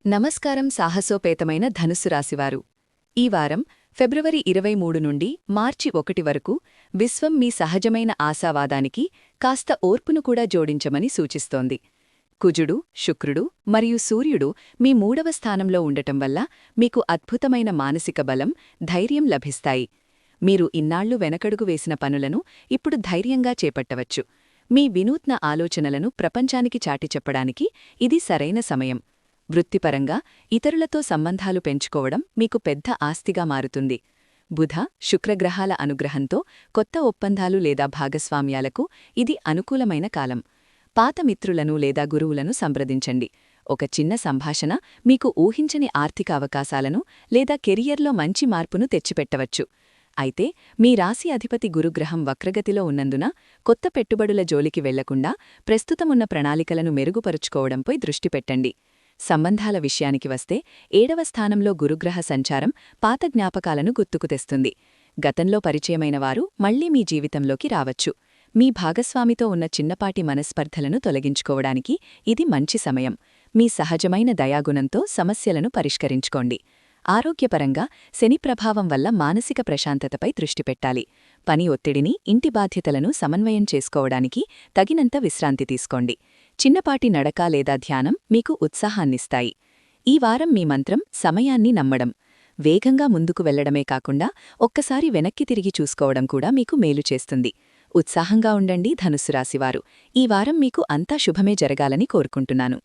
నమస్కారం సాహసోపేతమైన ధనుస్సు రాశివారు ఈ వారం ఫిబ్రవరి 23 నుండి మార్చి 1 వరకు విశ్వం మీ సహజమైన ఆశావాదానికి కాస్త ఓర్పును కూడా జోడించమని సూచిస్తోంది. కుజుడు, శుక్రుడు మరియు సూర్యుడు మీ 3వ స్థానంలో ఉండటం వల్ల మీకు అద్భుతమైన మానసిక బలం, ధైర్యం లభిస్తాయి. మీరు ఇన్నాళ్లు వెనకడుగు వేసిన పనులను ఇప్పుడు ధైర్యంగా చేపట్టవచ్చు. మీ వినూత్న ఆలోచనలను ప్రపంచానికి చాటి చెప్పడానికి ఇది సరైన సమయం. వృత్తిపరంగా ఇతరులతో సంబంధాలు పెంచుకోవడం మీకు పెద్ద ఆస్తిగా మారుతుంది. బుధ, శుక్రగ్రహాల అనుగ్రహంతో కొత్త ఒప్పందాలు లేదా భాగస్వామ్యాలకు ఇది అనుకూలమైన కాలం. పాత మిత్రులను లేదా గురువులను సంప్రదించండి. ఒక చిన్న సంభాషణ మీకు ఊహించని ఆర్థిక అవకాశాలను లేదా కెరియర్లో మంచి మార్పును తెచ్చిపెట్టవచ్చు. అయితే మీ రాశి అధిపతి గురుగ్రహం వక్రగతిలో ఉన్నందున కొత్త పెట్టుబడుల జోలికి వెళ్లకుండా ప్రస్తుతమున్న ప్రణాళికలను మెరుగుపరుచుకోవడంపై దృష్టి పెట్టండి. సంబంధాల విషయానికి వస్తే 7వ స్థానంలో గురుగ్రహ సంచారం పాత జ్ఞాపకాలను గుర్తుకు తెస్తుంది. గతంలో పరిచయమైన వారు మళ్లీ మీ జీవితంలోకి రావచ్చు. మీ భాగస్వామితో ఉన్న చిన్నపాటి మనస్పర్ధలను తొలగించుకోవడానికి ఇది మంచి సమయం. మీ సహజమైన దయాగుణంతో సమస్యలను పరిష్కరించుకోండి. ఆరోగ్యపరంగా శని ప్రభావం వల్ల మానసిక ప్రశాంతతపై దృష్టి పెట్టాలి. పని ఒత్తిడిని, ఇంటి బాధ్యతలను సమన్వయం చేసుకోవడానికి తగినంత విశ్రాంతి తీసుకోండి. చిన్నపాటి నడక లేదా ధ్యానం మీకు ఉత్సాహాన్నిస్తాయి. ఈ వారం మీ మంత్రం సమయాన్ని నమ్మడం. వేగంగా ముందుకు వెళ్లడమే కాకుండా ఒక్కసారి వెనక్కి తిరిగి చూసుకోవడం కూడా మీకు మేలు చేస్తుంది. ఉత్సాహంగా ఉండండి ధనుస్సు రాశివారు. ఈ వారం మీకు అంతా శుభమే జరగాలని కోరుకుంటున్నాను.